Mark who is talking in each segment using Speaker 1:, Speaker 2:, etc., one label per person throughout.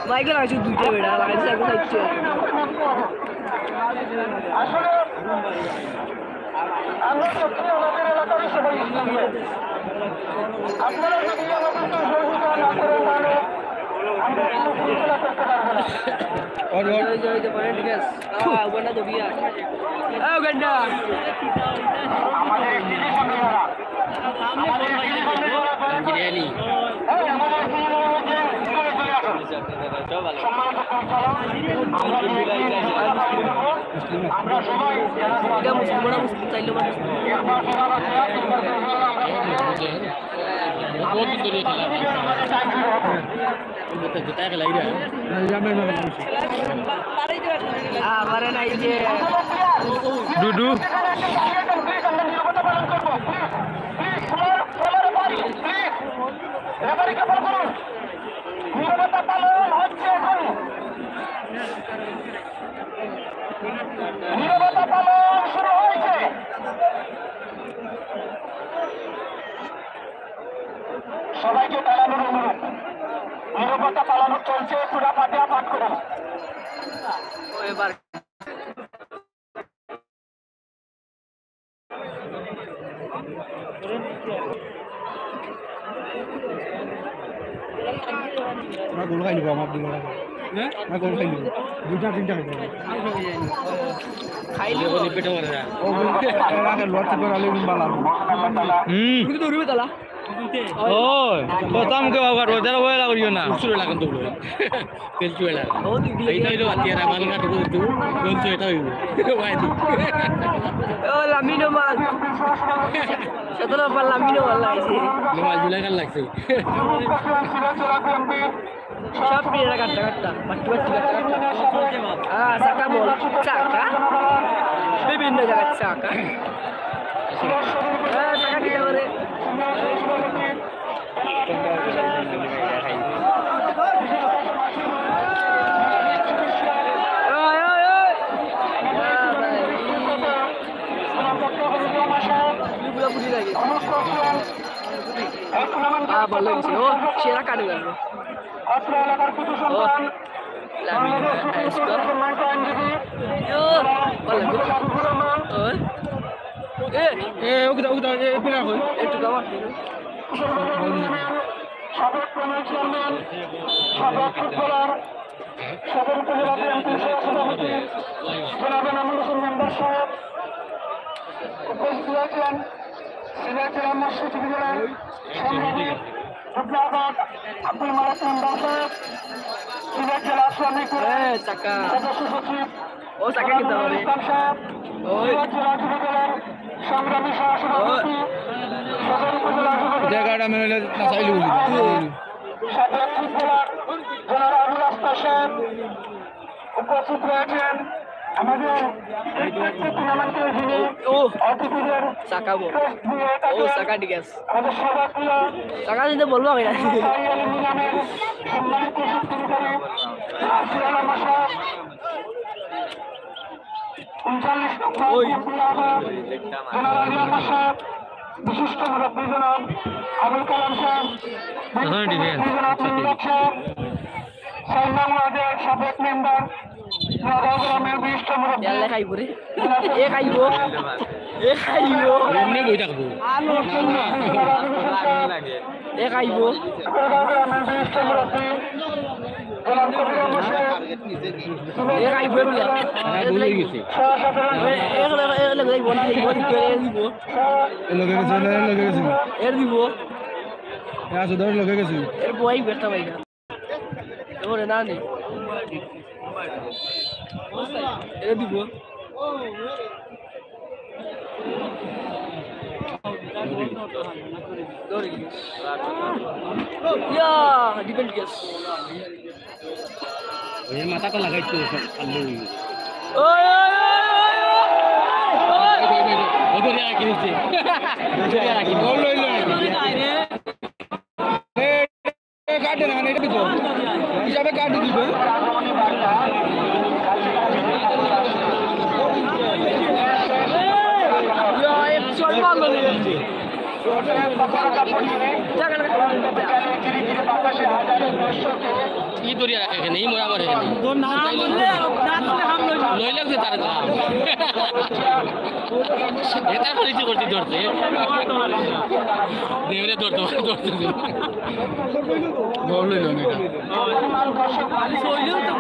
Speaker 1: বাইকে লাগাইছি দুইটা বেড়া লাগাইছি একটা সাইডে
Speaker 2: আসলে আমরা সত্যি আমাদের এলাকার সবাই আপনারা যদি আমাদেরকে সহযোগিতা না করেন তাহলে আমরা কোনো পরিচালনা করতে পারবো না। আমাদের একটি সংগ্রাম আমাদের একটি সংগ্রাম সম্মানিত পরিচালক আমরা সবাই
Speaker 3: ডুডু
Speaker 2: নিরবতা পালন হচ্ছে এখন নিরবতা পালন শুরু হয়েছে সবাইকে পালানোর অনুরোধ নিরবতা পালন চলছে পুরা ফাটিয়া পাঠ করুন
Speaker 3: मैं गोल खाई लूँगा आप दिलोगा मैं गोल खाई लूँगा दूसरा तीनटा खाई लूँगा नहीं पेट भर रहा है ओ राके लॉट से कर आले बाला
Speaker 1: কিন্তু দৌড়বে তালা
Speaker 3: ओए पता मुझे बाबा रोज़ वो लगा रियो ना उसरो लगा तो बोले तेल चुए लगा
Speaker 1: ও দিগলি
Speaker 3: এই তাইলো আতিয়ারা মাল কাটো তো কোন তো এটা হইব ওয়াই দি
Speaker 1: ও লামিনো মাল সতরা পাল লামিনো মাল লাগাইছে
Speaker 3: মাল জুলাই কাল লাগছে
Speaker 1: সব পিড়া কাটটা কাটটা বাট্টি বাট্টি কাটটা কাটটা সাকা বল সাকা বিভিন্ন জায়গায় সাকা সাকা কি করে ভালো লাগছে ও সেরা কাটে গেল
Speaker 2: অত্র এলাকার কিছু সন্তান সম্মানিত আইনজীবী
Speaker 1: একটু দাবার
Speaker 2: সাবেক কমিটি চেয়ারম্যান সাবেক ফুটবলার সদর উপজেলা বিএনপির সভাপতি জনাব এনামুল হোসেন মেম্বার সাহেব উপস্থিত হয়েছেন সিলেট জেলা মসজিদ উপজেলার সংগ্রামী ফুটবলার আব্দুল মালিক মেম্বার সাহেব সিলেট জেলা শ্রমিক
Speaker 1: চাকা
Speaker 2: সদস্য সচিব
Speaker 1: ও চাকা কি দাবার
Speaker 2: ইসলাম সাহেব সিলেট জেলা যুবদলের সংগ্রামী সহসভাপতি সদর উপজেলা যুবদল
Speaker 3: জায়গাটা মেলে না চাইলু
Speaker 2: সাবেক ফুটবলার জনাব আবুল আস্তার সাহেব উপস্থিত রয়েছেন আমাদের টুর্নামেন্টের যিনি অতিথিদের
Speaker 1: চাকা বল ও চাকা ঠিক আছে
Speaker 2: আমাদের সবার প্রিয়
Speaker 1: চাকা দিতে বলবো আমি
Speaker 2: নামের সম্মানিত শিক্ষাধিকারী আসিয়ানা মাসা 39 নম্বর জনাব আলিয়া মাসা বিশিষ্ট মুরব্বী জনাব আবুল কালাম সাহেব জনাব মিল্লাত সাহেব 4 নং ওয়ার্ডের সাবেক মেম্বার নগরগ্রামের বিশিষ্ট মুরব্বী
Speaker 1: এলে খাইব রে এ খাইব
Speaker 3: এমনি বই থাকবো
Speaker 1: এ খাইব
Speaker 2: নগরগ্রামের বিশিষ্ট মুরব্বী জনাব কবির আহমদ সাহেব
Speaker 1: এ খাইব বলে
Speaker 3: ভুলে গেছি লগে গেছে
Speaker 1: এর দিব
Speaker 3: আছে ধর লগে গেছে
Speaker 1: এর বই বেটা ভাই না ওরে না নেই এর দিব ইয়া ডিপেন্ড গেস
Speaker 3: ওই মাথাটা লাগাইছো আল্লু
Speaker 1: ওই
Speaker 3: ওদের রাখি দিছে ওদের রাখি বল লইলো এ কাটে না এটা দিছো হিসাবে কাটে দিবে
Speaker 1: ইয়া এক শট মারলো
Speaker 3: কি দরিয়া রাখে এখানে এই মোরা আমার এখানে লই লাগছে তার কাম এটা পরিচয় করতে ধরছে দেবরে ধরতে ধরতে বল লইল না এটা সইলেও তো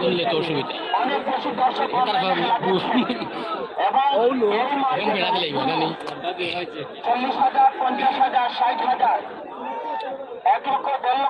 Speaker 3: বললে তো অসুবিধা তার কাম ওলো এখন বেড়া দিলে না নি
Speaker 2: 40,000 50,000 60,000 1 লক্ষ 1.5 লক্ষ